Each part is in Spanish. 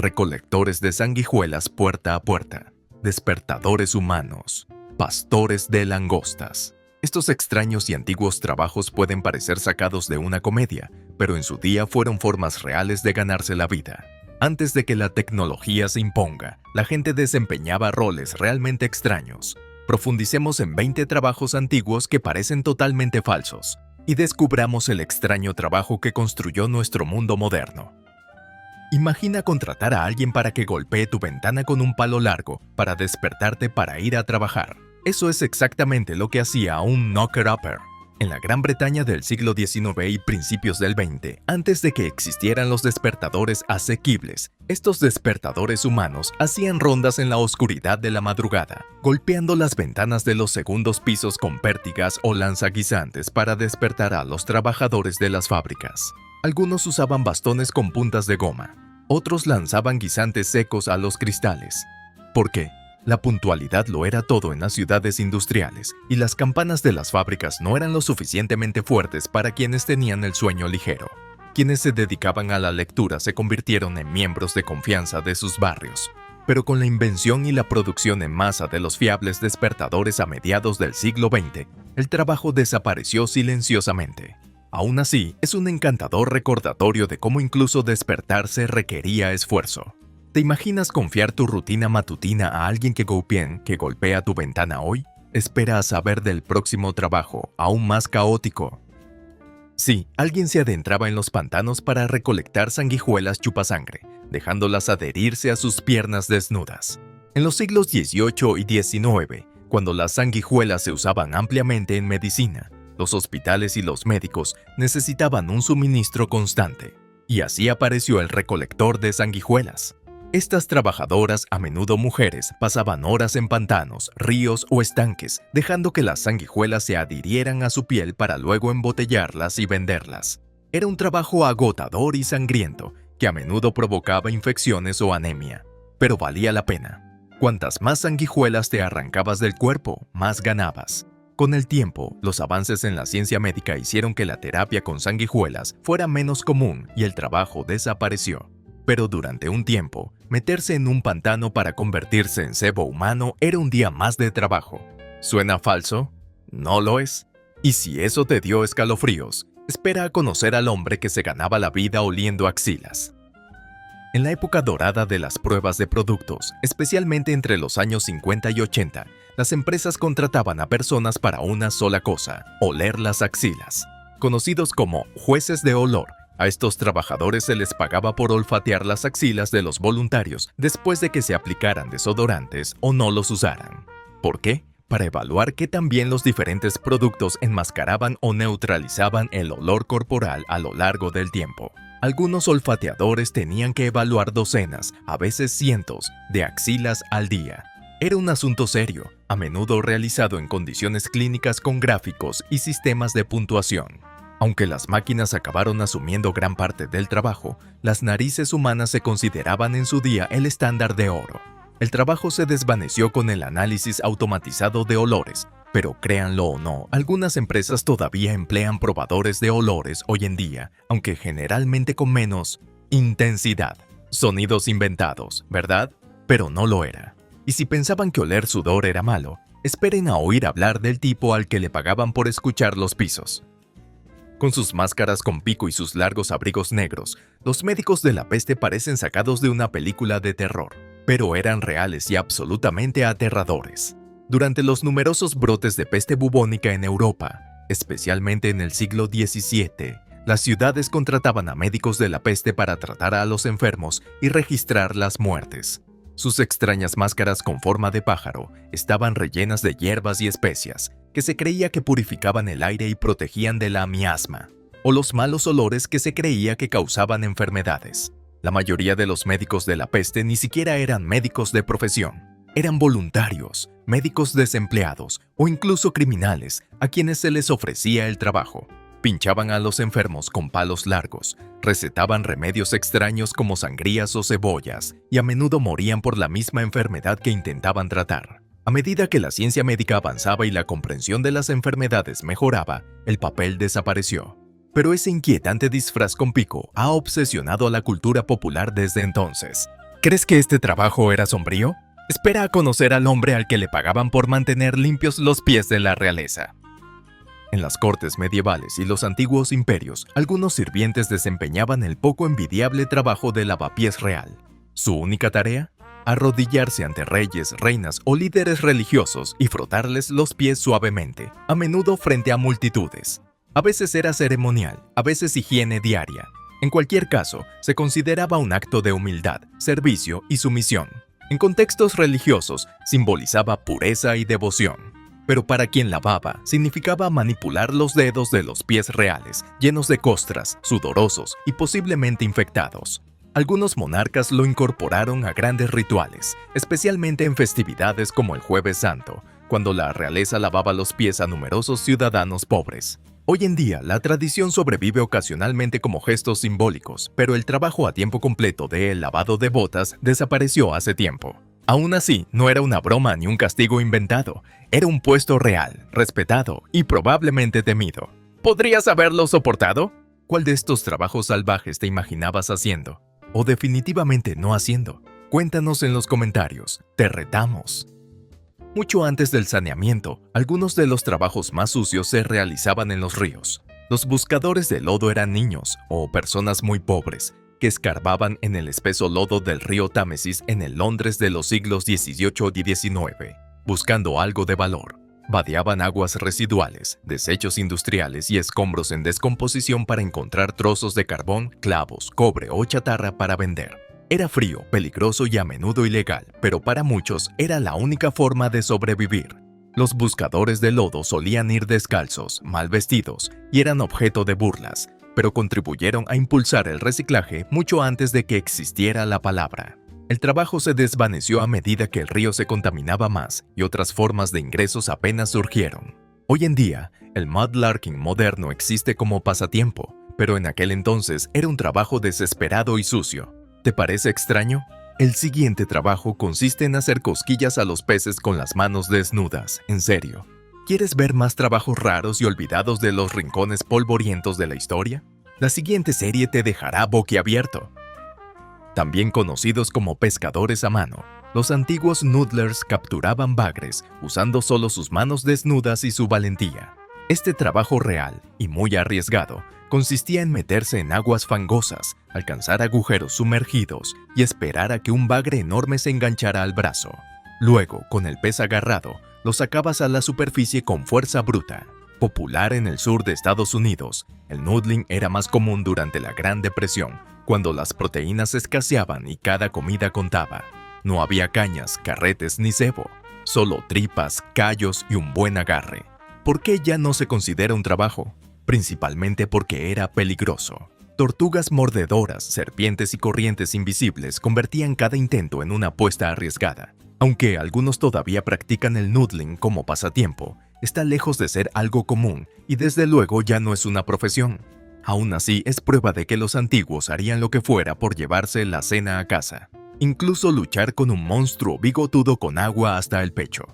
recolectores de sanguijuelas puerta a puerta, despertadores humanos, pastores de langostas. Estos extraños y antiguos trabajos pueden parecer sacados de una comedia, pero en su día fueron formas reales de ganarse la vida. Antes de que la tecnología se imponga, la gente desempeñaba roles realmente extraños. Profundicemos en 20 trabajos antiguos que parecen totalmente falsos y descubramos el extraño trabajo que construyó nuestro mundo moderno. Imagina contratar a alguien para que golpee tu ventana con un palo largo para despertarte para ir a trabajar. Eso es exactamente lo que hacía un knocker-upper. En la Gran Bretaña del siglo XIX y principios del XX, antes de que existieran los despertadores asequibles, estos despertadores humanos hacían rondas en la oscuridad de la madrugada, golpeando las ventanas de los segundos pisos con pértigas o lanzaguisantes para despertar a los trabajadores de las fábricas. Algunos usaban bastones con puntas de goma, otros lanzaban guisantes secos a los cristales. ¿Por qué? La puntualidad lo era todo en las ciudades industriales, y las campanas de las fábricas no eran lo suficientemente fuertes para quienes tenían el sueño ligero. Quienes se dedicaban a la lectura se convirtieron en miembros de confianza de sus barrios. Pero con la invención y la producción en masa de los fiables despertadores a mediados del siglo XX, el trabajo desapareció silenciosamente. Aún así, es un encantador recordatorio de cómo incluso despertarse requería esfuerzo. ¿Te imaginas confiar tu rutina matutina a alguien que golpea tu ventana hoy? Espera a saber del próximo trabajo, aún más caótico. Sí, alguien se adentraba en los pantanos para recolectar sanguijuelas chupasangre, dejándolas adherirse a sus piernas desnudas. En los siglos XVIII y XIX, cuando las sanguijuelas se usaban ampliamente en medicina, los hospitales y los médicos necesitaban un suministro constante, y así apareció el recolector de sanguijuelas. Estas trabajadoras, a menudo mujeres, pasaban horas en pantanos, ríos o estanques, dejando que las sanguijuelas se adhirieran a su piel para luego embotellarlas y venderlas. Era un trabajo agotador y sangriento, que a menudo provocaba infecciones o anemia, pero valía la pena. Cuantas más sanguijuelas te arrancabas del cuerpo, más ganabas. Con el tiempo, los avances en la ciencia médica hicieron que la terapia con sanguijuelas fuera menos común y el trabajo desapareció. Pero durante un tiempo, meterse en un pantano para convertirse en cebo humano era un día más de trabajo. ¿Suena falso? No lo es. Y si eso te dio escalofríos, espera a conocer al hombre que se ganaba la vida oliendo axilas. En la época dorada de las pruebas de productos, especialmente entre los años 50 y 80, las empresas contrataban a personas para una sola cosa: oler las axilas. Conocidos como jueces de olor, a estos trabajadores se les pagaba por olfatear las axilas de los voluntarios después de que se aplicaran desodorantes o no los usaran. ¿Por qué? Para evaluar qué tan bien los diferentes productos enmascaraban o neutralizaban el olor corporal a lo largo del tiempo. Algunos olfateadores tenían que evaluar docenas, a veces cientos, de axilas al día. Era un asunto serio, a menudo realizado en condiciones clínicas con gráficos y sistemas de puntuación. Aunque las máquinas acabaron asumiendo gran parte del trabajo, las narices humanas se consideraban en su día el estándar de oro. El trabajo se desvaneció con el análisis automatizado de olores, pero créanlo o no, algunas empresas todavía emplean probadores de olores hoy en día, aunque generalmente con menos intensidad. Sonidos inventados, ¿verdad? Pero no lo era. Y si pensaban que oler sudor era malo, esperen a oír hablar del tipo al que le pagaban por escuchar los pisos. Con sus máscaras con pico y sus largos abrigos negros, los médicos de la peste parecen sacados de una película de terror, pero eran reales y absolutamente aterradores. Durante los numerosos brotes de peste bubónica en Europa, especialmente en el siglo XVII, las ciudades contrataban a médicos de la peste para tratar a los enfermos y registrar las muertes. Sus extrañas máscaras con forma de pájaro estaban rellenas de hierbas y especias, que se creía que purificaban el aire y protegían de la miasma, o los malos olores que se creía que causaban enfermedades. La mayoría de los médicos de la peste ni siquiera eran médicos de profesión. Eran voluntarios, médicos desempleados o incluso criminales a quienes se les ofrecía el trabajo. Pinchaban a los enfermos con palos largos, recetaban remedios extraños como sangrías o cebollas y a menudo morían por la misma enfermedad que intentaban tratar. A medida que la ciencia médica avanzaba y la comprensión de las enfermedades mejoraba, el papel desapareció. Pero ese inquietante disfraz con pico ha obsesionado a la cultura popular desde entonces. ¿Crees que este trabajo era sombrío? Espera a conocer al hombre al que le pagaban por mantener limpios los pies de la realeza. En las cortes medievales y los antiguos imperios, algunos sirvientes desempeñaban el poco envidiable trabajo de lavapiés real. Su única tarea: arrodillarse ante reyes, reinas o líderes religiosos y frotarles los pies suavemente, a menudo frente a multitudes. A veces era ceremonial, a veces higiene diaria. En cualquier caso, se consideraba un acto de humildad, servicio y sumisión. En contextos religiosos, simbolizaba pureza y devoción. Pero para quien lavaba, significaba manipular los dedos de los pies reales, llenos de costras, sudorosos y posiblemente infectados. Algunos monarcas lo incorporaron a grandes rituales, especialmente en festividades como el Jueves Santo, cuando la realeza lavaba los pies a numerosos ciudadanos pobres. Hoy en día, la tradición sobrevive ocasionalmente como gestos simbólicos, pero el trabajo a tiempo completo de el lavado de botas desapareció hace tiempo. Aún así, no era una broma ni un castigo inventado, era un puesto real, respetado y probablemente temido. ¿Podrías haberlo soportado? ¿Cuál de estos trabajos salvajes te imaginabas haciendo? ¿O definitivamente no haciendo? Cuéntanos en los comentarios, te retamos. Mucho antes del saneamiento, algunos de los trabajos más sucios se realizaban en los ríos. Los buscadores de lodo eran niños o personas muy pobres, que escarbaban en el espeso lodo del río Támesis en el Londres de los siglos XVIII y XIX, buscando algo de valor. Vadeaban aguas residuales, desechos industriales y escombros en descomposición para encontrar trozos de carbón, clavos, cobre o chatarra para vender. Era frío, peligroso y a menudo ilegal, pero para muchos era la única forma de sobrevivir. Los buscadores de lodo solían ir descalzos, mal vestidos y eran objeto de burlas, pero contribuyeron a impulsar el reciclaje mucho antes de que existiera la palabra. El trabajo se desvaneció a medida que el río se contaminaba más y otras formas de ingresos apenas surgieron. Hoy en día, el mudlarking moderno existe como pasatiempo, pero en aquel entonces era un trabajo desesperado y sucio. ¿Te parece extraño? El siguiente trabajo consiste en hacer cosquillas a los peces con las manos desnudas, en serio. ¿Quieres ver más trabajos raros y olvidados de los rincones polvorientos de la historia? La siguiente serie te dejará boquiabierto. También conocidos como pescadores a mano, los antiguos noodlers capturaban bagres usando solo sus manos desnudas y su valentía. Este trabajo real y muy arriesgado consistía en meterse en aguas fangosas, alcanzar agujeros sumergidos y esperar a que un bagre enorme se enganchara al brazo. Luego, con el pez agarrado, lo sacabas a la superficie con fuerza bruta. Popular en el sur de Estados Unidos, el noodling era más común durante la Gran Depresión, cuando las proteínas escaseaban y cada comida contaba. No había cañas, carretes ni cebo, solo tripas, callos y un buen agarre. ¿Por qué ya no se considera un trabajo? Principalmente porque era peligroso. Tortugas mordedoras, serpientes y corrientes invisibles convertían cada intento en una apuesta arriesgada. Aunque algunos todavía practican el noodling como pasatiempo, está lejos de ser algo común y desde luego ya no es una profesión. Aún así, es prueba de que los antiguos harían lo que fuera por llevarse la cena a casa. Incluso luchar con un monstruo bigotudo con agua hasta el pecho.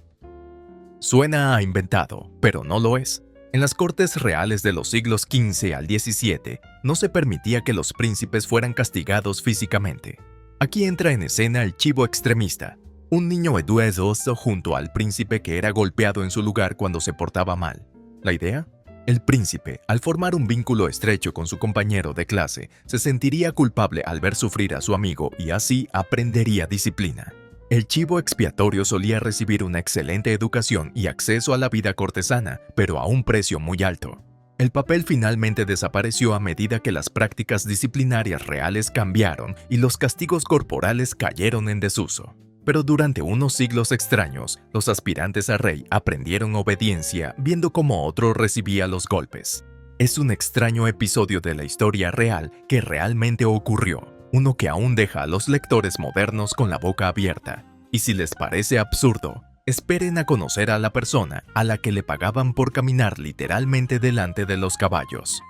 Suena a inventado, pero no lo es. En las cortes reales de los siglos XV al XVII, no se permitía que los príncipes fueran castigados físicamente. Aquí entra en escena el chivo extremista, un niño eduoso junto al príncipe que era golpeado en su lugar cuando se portaba mal. ¿La idea? El príncipe, al formar un vínculo estrecho con su compañero de clase, se sentiría culpable al ver sufrir a su amigo y así aprendería disciplina. El chivo expiatorio solía recibir una excelente educación y acceso a la vida cortesana, pero a un precio muy alto. El papel finalmente desapareció a medida que las prácticas disciplinarias reales cambiaron y los castigos corporales cayeron en desuso. Pero durante unos siglos extraños, los aspirantes a rey aprendieron obediencia viendo cómo otro recibía los golpes. Es un extraño episodio de la historia real que realmente ocurrió. Uno que aún deja a los lectores modernos con la boca abierta. Y si les parece absurdo, esperen a conocer a la persona a la que le pagaban por caminar literalmente delante de los caballos.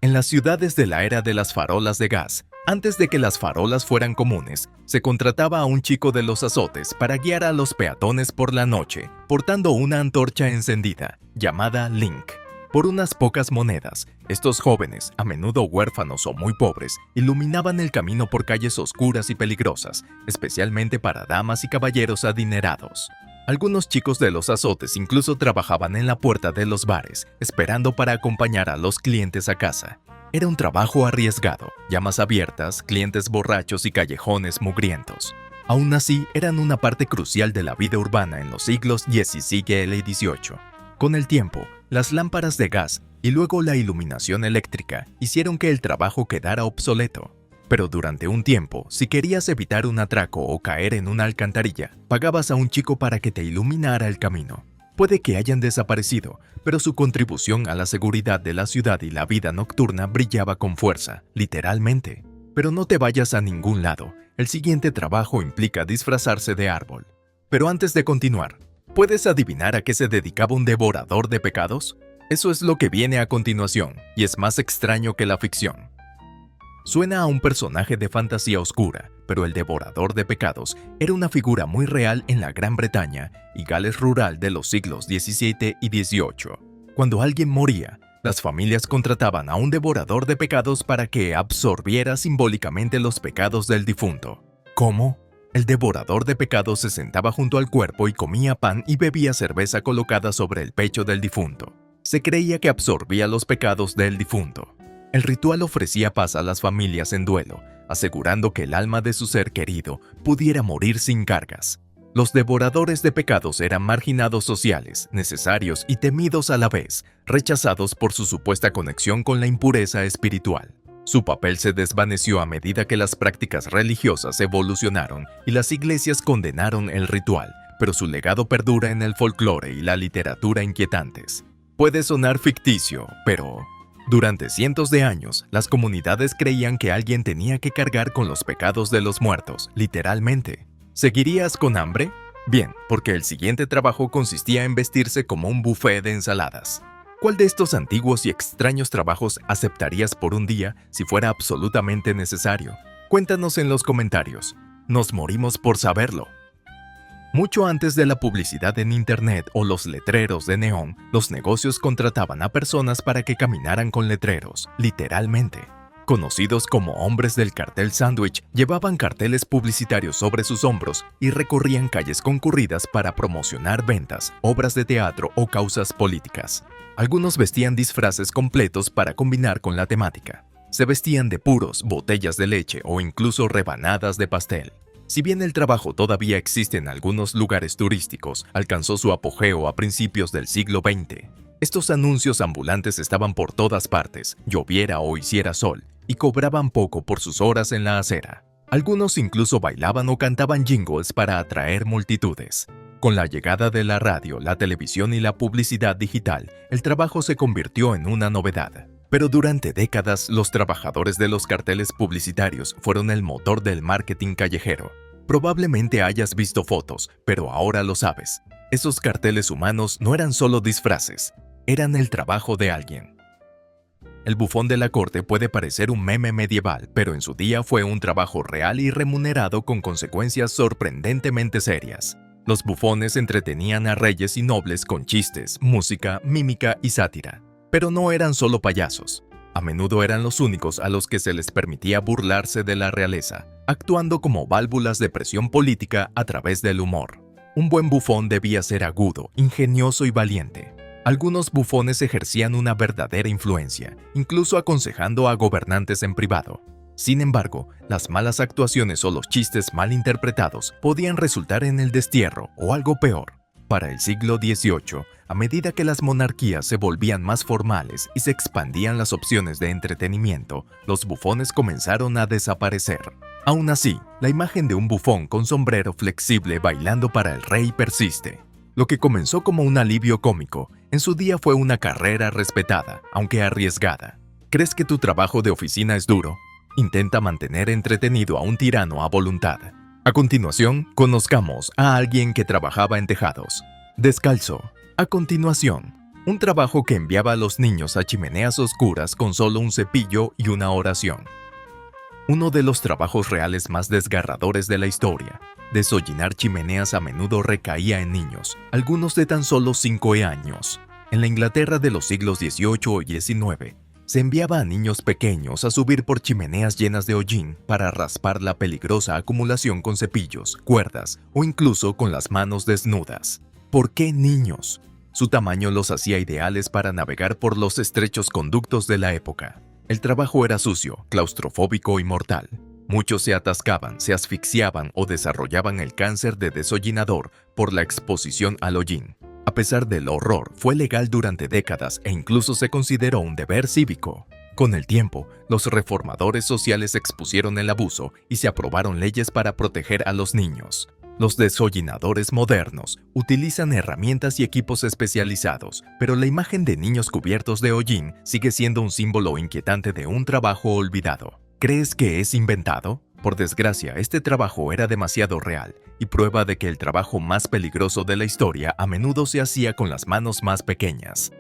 En las ciudades de la era de las farolas de gas, antes de que las farolas fueran comunes, se contrataba a un chico de los azotes para guiar a los peatones por la noche, portando una antorcha encendida, llamada Link. Por unas pocas monedas, estos jóvenes, a menudo huérfanos o muy pobres, iluminaban el camino por calles oscuras y peligrosas, especialmente para damas y caballeros adinerados. Algunos chicos de los azotes incluso trabajaban en la puerta de los bares, esperando para acompañar a los clientes a casa. Era un trabajo arriesgado, llamas abiertas, clientes borrachos y callejones mugrientos. Aún así, eran una parte crucial de la vida urbana en los siglos XVII y XVIII. Con el tiempo, las lámparas de gas y luego la iluminación eléctrica hicieron que el trabajo quedara obsoleto. Pero durante un tiempo, si querías evitar un atraco o caer en una alcantarilla, pagabas a un chico para que te iluminara el camino. Puede que hayan desaparecido, pero su contribución a la seguridad de la ciudad y la vida nocturna brillaba con fuerza, literalmente. Pero no te vayas a ningún lado, el siguiente trabajo implica disfrazarse de árbol. Pero antes de continuar, ¿puedes adivinar a qué se dedicaba un devorador de pecados? Eso es lo que viene a continuación, y es más extraño que la ficción. Suena a un personaje de fantasía oscura, pero el devorador de pecados era una figura muy real en la Gran Bretaña y Gales rural de los siglos XVII y XVIII. Cuando alguien moría, las familias contrataban a un devorador de pecados para que absorbiera simbólicamente los pecados del difunto. ¿Cómo? El devorador de pecados se sentaba junto al cuerpo y comía pan y bebía cerveza colocada sobre el pecho del difunto. Se creía que absorbía los pecados del difunto. El ritual ofrecía paz a las familias en duelo, asegurando que el alma de su ser querido pudiera morir sin cargas. Los devoradores de pecados eran marginados sociales, necesarios y temidos a la vez, rechazados por su supuesta conexión con la impureza espiritual. Su papel se desvaneció a medida que las prácticas religiosas evolucionaron y las iglesias condenaron el ritual, pero su legado perdura en el folclore y la literatura inquietantes. Puede sonar ficticio, pero durante cientos de años, las comunidades creían que alguien tenía que cargar con los pecados de los muertos, literalmente. ¿Seguirías con hambre? Bien, porque el siguiente trabajo consistía en vestirse como un buffet de ensaladas. ¿Cuál de estos antiguos y extraños trabajos aceptarías por un día si fuera absolutamente necesario? Cuéntanos en los comentarios. Nos morimos por saberlo. Mucho antes de la publicidad en Internet o los letreros de neón, los negocios contrataban a personas para que caminaran con letreros, literalmente. Conocidos como hombres del cartel sándwich, llevaban carteles publicitarios sobre sus hombros y recorrían calles concurridas para promocionar ventas, obras de teatro o causas políticas. Algunos vestían disfraces completos para combinar con la temática. Se vestían de puros, botellas de leche o incluso rebanadas de pastel. Si bien el trabajo todavía existe en algunos lugares turísticos, alcanzó su apogeo a principios del siglo XX. Estos anuncios ambulantes estaban por todas partes, lloviera o hiciera sol, y cobraban poco por sus horas en la acera. Algunos incluso bailaban o cantaban jingles para atraer multitudes. Con la llegada de la radio, la televisión y la publicidad digital, el trabajo se convirtió en una novedad. Pero durante décadas, los trabajadores de los carteles publicitarios fueron el motor del marketing callejero. Probablemente hayas visto fotos, pero ahora lo sabes. Esos carteles humanos no eran solo disfraces, eran el trabajo de alguien. El bufón de la corte puede parecer un meme medieval, pero en su día fue un trabajo real y remunerado con consecuencias sorprendentemente serias. Los bufones entretenían a reyes y nobles con chistes, música, mímica y sátira. Pero no eran solo payasos. A menudo eran los únicos a los que se les permitía burlarse de la realeza, actuando como válvulas de presión política a través del humor. Un buen bufón debía ser agudo, ingenioso y valiente. Algunos bufones ejercían una verdadera influencia, incluso aconsejando a gobernantes en privado. Sin embargo, las malas actuaciones o los chistes mal interpretados podían resultar en el destierro o algo peor. Para el siglo XVIII, a medida que las monarquías se volvían más formales y se expandían las opciones de entretenimiento, los bufones comenzaron a desaparecer. Aún así, la imagen de un bufón con sombrero flexible bailando para el rey persiste. Lo que comenzó como un alivio cómico, en su día fue una carrera respetada, aunque arriesgada. ¿Crees que tu trabajo de oficina es duro? Intenta mantener entretenido a un tirano a voluntad. A continuación, conozcamos a alguien que trabajaba en tejados. Descalzo. A continuación, un trabajo que enviaba a los niños a chimeneas oscuras con solo un cepillo y una oración. Uno de los trabajos reales más desgarradores de la historia. Desollinar chimeneas a menudo recaía en niños, algunos de tan solo 5 años. En la Inglaterra de los siglos XVIII y XIX, se enviaba a niños pequeños a subir por chimeneas llenas de hollín para raspar la peligrosa acumulación con cepillos, cuerdas o incluso con las manos desnudas. ¿Por qué niños? Su tamaño los hacía ideales para navegar por los estrechos conductos de la época. El trabajo era sucio, claustrofóbico y mortal. Muchos se atascaban, se asfixiaban o desarrollaban el cáncer de deshollinador por la exposición al hollín. A pesar del horror, fue legal durante décadas e incluso se consideró un deber cívico. Con el tiempo, los reformadores sociales expusieron el abuso y se aprobaron leyes para proteger a los niños. Los deshollinadores modernos utilizan herramientas y equipos especializados, pero la imagen de niños cubiertos de hollín sigue siendo un símbolo inquietante de un trabajo olvidado. ¿Crees que es inventado? Por desgracia, este trabajo era demasiado real y prueba de que el trabajo más peligroso de la historia a menudo se hacía con las manos más pequeñas.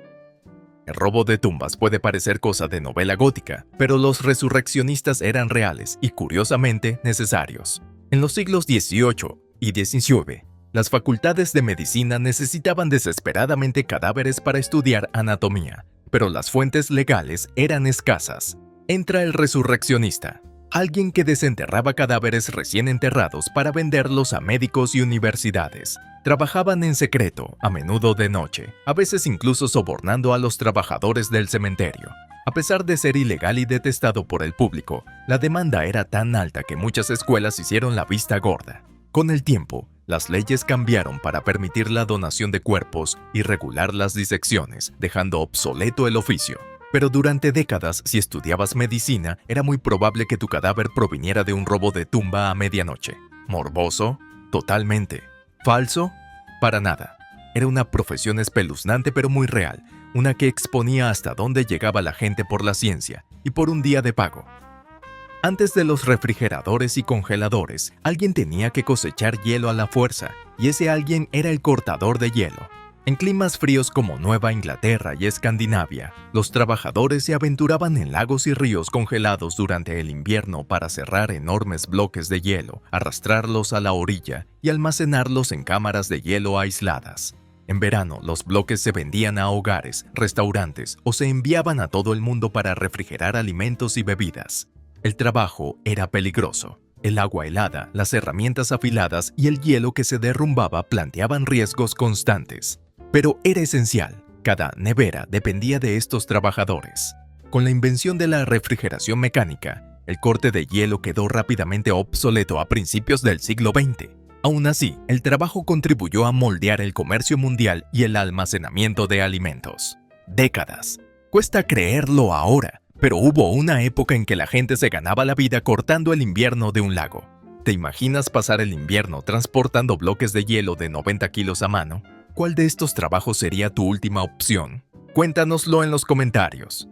El robo de tumbas puede parecer cosa de novela gótica, pero los resurreccionistas eran reales y, curiosamente, necesarios. En los siglos XVIII y XIX, las facultades de medicina necesitaban desesperadamente cadáveres para estudiar anatomía, pero las fuentes legales eran escasas. Entra el resurreccionista, alguien que desenterraba cadáveres recién enterrados para venderlos a médicos y universidades. Trabajaban en secreto, a menudo de noche, a veces incluso sobornando a los trabajadores del cementerio. A pesar de ser ilegal y detestado por el público, la demanda era tan alta que muchas escuelas hicieron la vista gorda. Con el tiempo, las leyes cambiaron para permitir la donación de cuerpos y regular las disecciones, dejando obsoleto el oficio. Pero durante décadas, si estudiabas medicina, era muy probable que tu cadáver proviniera de un robo de tumba a medianoche. ¿Morboso? Totalmente. ¿Falso? Para nada. Era una profesión espeluznante pero muy real, una que exponía hasta dónde llegaba la gente por la ciencia y por un día de pago. Antes de los refrigeradores y congeladores, alguien tenía que cosechar hielo a la fuerza, y ese alguien era el cortador de hielo. En climas fríos como Nueva Inglaterra y Escandinavia, los trabajadores se aventuraban en lagos y ríos congelados durante el invierno para cerrar enormes bloques de hielo, arrastrarlos a la orilla y almacenarlos en cámaras de hielo aisladas. En verano, los bloques se vendían a hogares, restaurantes o se enviaban a todo el mundo para refrigerar alimentos y bebidas. El trabajo era peligroso. El agua helada, las herramientas afiladas y el hielo que se derrumbaba planteaban riesgos constantes. Pero era esencial. Cada nevera dependía de estos trabajadores. Con la invención de la refrigeración mecánica, el corte de hielo quedó rápidamente obsoleto a principios del siglo XX. Aún así, el trabajo contribuyó a moldear el comercio mundial y el almacenamiento de alimentos. Décadas. Cuesta creerlo ahora, pero hubo una época en que la gente se ganaba la vida cortando el invierno de un lago. ¿Te imaginas pasar el invierno transportando bloques de hielo de 90 kilos a mano? ¿Cuál de estos trabajos sería tu última opción? Cuéntanoslo en los comentarios.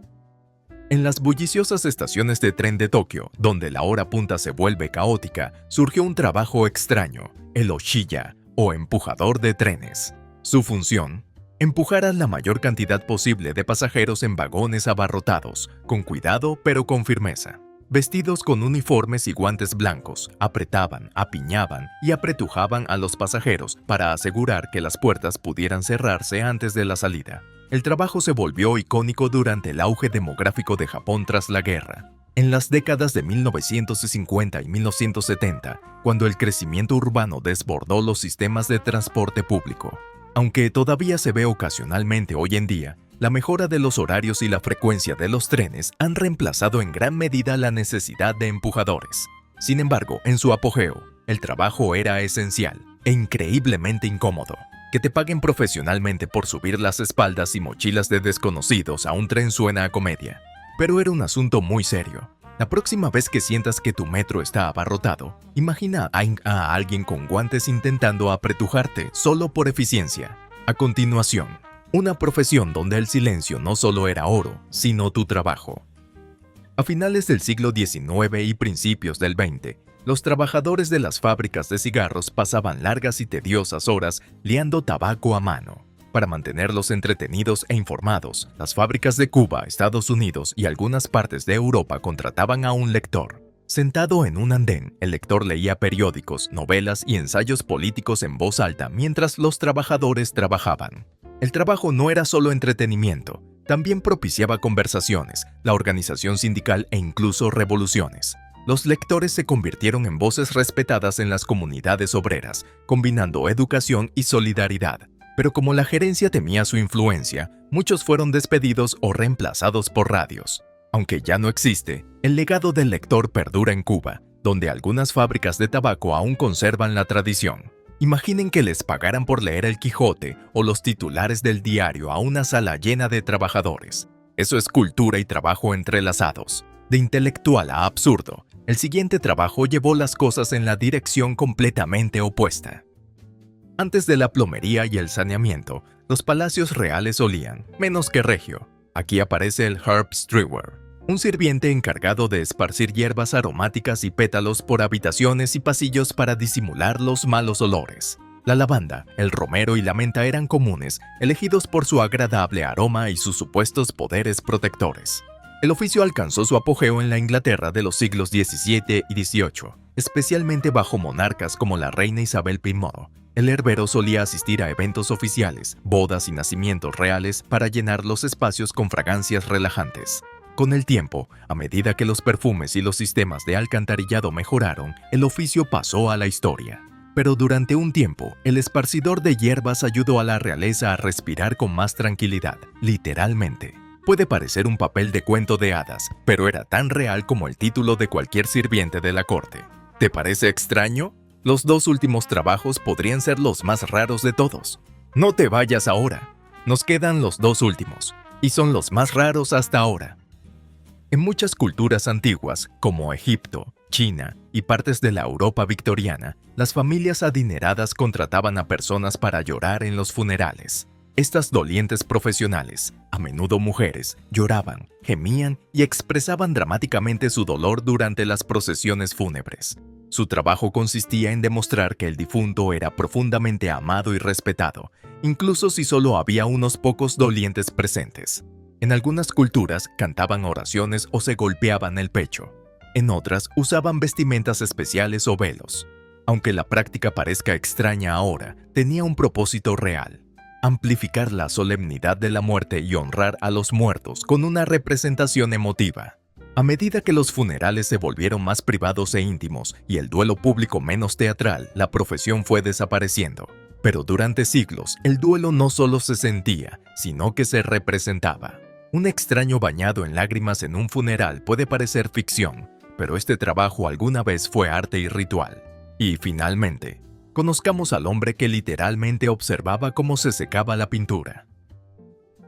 En las bulliciosas estaciones de tren de Tokio, donde la hora punta se vuelve caótica, surgió un trabajo extraño, el oshiya, o empujador de trenes. Su función: empujar a la mayor cantidad posible de pasajeros en vagones abarrotados, con cuidado pero con firmeza. Vestidos con uniformes y guantes blancos, apretaban, apiñaban y apretujaban a los pasajeros para asegurar que las puertas pudieran cerrarse antes de la salida. El trabajo se volvió icónico durante el auge demográfico de Japón tras la guerra. En las décadas de 1950 y 1970, cuando el crecimiento urbano desbordó los sistemas de transporte público. Aunque todavía se ve ocasionalmente hoy en día, la mejora de los horarios y la frecuencia de los trenes han reemplazado en gran medida la necesidad de empujadores. Sin embargo, en su apogeo, el trabajo era esencial e increíblemente incómodo. Que te paguen profesionalmente por subir las espaldas y mochilas de desconocidos a un tren suena a comedia, pero era un asunto muy serio. La próxima vez que sientas que tu metro está abarrotado, imagina a alguien con guantes intentando apretujarte solo por eficiencia. A continuación, una profesión donde el silencio no solo era oro, sino tu trabajo. A finales del siglo XIX y principios del XX, los trabajadores de las fábricas de cigarros pasaban largas y tediosas horas liando tabaco a mano. Para mantenerlos entretenidos e informados, las fábricas de Cuba, Estados Unidos y algunas partes de Europa contrataban a un lector. Sentado en un andén, el lector leía periódicos, novelas y ensayos políticos en voz alta mientras los trabajadores trabajaban. El trabajo no era solo entretenimiento, también propiciaba conversaciones, la organización sindical e incluso revoluciones. Los lectores se convirtieron en voces respetadas en las comunidades obreras, combinando educación y solidaridad. Pero como la gerencia temía su influencia, muchos fueron despedidos o reemplazados por radios. Aunque ya no existe, el legado del lector perdura en Cuba, donde algunas fábricas de tabaco aún conservan la tradición. Imaginen que les pagaran por leer El Quijote o los titulares del diario a una sala llena de trabajadores. Eso es cultura y trabajo entrelazados. De intelectual a absurdo, el siguiente trabajo llevó las cosas en la dirección completamente opuesta. Antes de la plomería y el saneamiento, los palacios reales olían, menos que regio. Aquí aparece el herb strewer, un sirviente encargado de esparcir hierbas aromáticas y pétalos por habitaciones y pasillos para disimular los malos olores. La lavanda, el romero y la menta eran comunes, elegidos por su agradable aroma y sus supuestos poderes protectores. El oficio alcanzó su apogeo en la Inglaterra de los siglos XVII y XVIII, especialmente bajo monarcas como la reina Isabel I. El herbero solía asistir a eventos oficiales, bodas y nacimientos reales para llenar los espacios con fragancias relajantes. Con el tiempo, a medida que los perfumes y los sistemas de alcantarillado mejoraron, el oficio pasó a la historia. Pero durante un tiempo, el esparcidor de hierbas ayudó a la realeza a respirar con más tranquilidad, literalmente. Puede parecer un papel de cuento de hadas, pero era tan real como el título de cualquier sirviente de la corte. ¿Te parece extraño? Los dos últimos trabajos podrían ser los más raros de todos. No te vayas ahora. Nos quedan los dos últimos, y son los más raros hasta ahora. En muchas culturas antiguas, como Egipto, China y partes de la Europa victoriana, las familias adineradas contrataban a personas para llorar en los funerales. Estas dolientes profesionales, a menudo mujeres, lloraban, gemían y expresaban dramáticamente su dolor durante las procesiones fúnebres. Su trabajo consistía en demostrar que el difunto era profundamente amado y respetado, incluso si solo había unos pocos dolientes presentes. En algunas culturas cantaban oraciones o se golpeaban el pecho. En otras usaban vestimentas especiales o velos. Aunque la práctica parezca extraña ahora, tenía un propósito real: amplificar la solemnidad de la muerte y honrar a los muertos con una representación emotiva. A medida que los funerales se volvieron más privados e íntimos y el duelo público menos teatral, la profesión fue desapareciendo. Pero durante siglos, el duelo no solo se sentía, sino que se representaba. Un extraño bañado en lágrimas en un funeral puede parecer ficción, pero este trabajo alguna vez fue arte y ritual. Y finalmente, conozcamos al hombre que literalmente observaba cómo se secaba la pintura.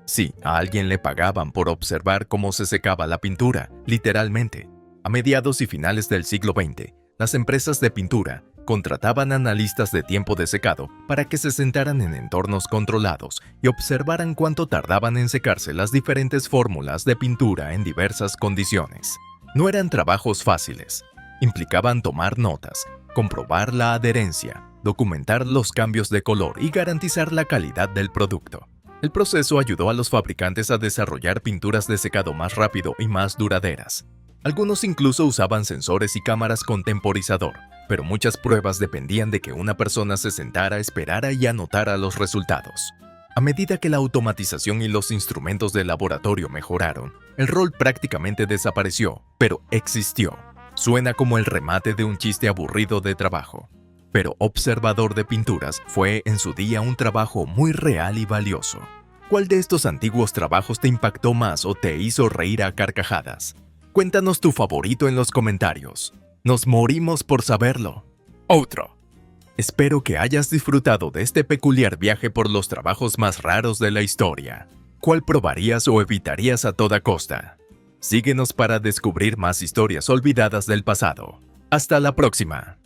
Sí, a alguien le pagaban por observar cómo se secaba la pintura, literalmente. A mediados y finales del siglo XX, las empresas de pintura contrataban analistas de tiempo de secado para que se sentaran en entornos controlados y observaran cuánto tardaban en secarse las diferentes fórmulas de pintura en diversas condiciones. No eran trabajos fáciles. Implicaban tomar notas, comprobar la adherencia, documentar los cambios de color y garantizar la calidad del producto. El proceso ayudó a los fabricantes a desarrollar pinturas de secado más rápido y más duraderas. Algunos incluso usaban sensores y cámaras con temporizador, pero muchas pruebas dependían de que una persona se sentara, esperara y anotara los resultados. A medida que la automatización y los instrumentos de laboratorio mejoraron, el rol prácticamente desapareció, pero existió. Suena como el remate de un chiste aburrido de trabajo. Pero observador de pinturas fue en su día un trabajo muy real y valioso. ¿Cuál de estos antiguos trabajos te impactó más o te hizo reír a carcajadas? Cuéntanos tu favorito en los comentarios. Nos morimos por saberlo. Otro. Espero que hayas disfrutado de este peculiar viaje por los trabajos más raros de la historia. ¿Cuál probarías o evitarías a toda costa? Síguenos para descubrir más historias olvidadas del pasado. Hasta la próxima.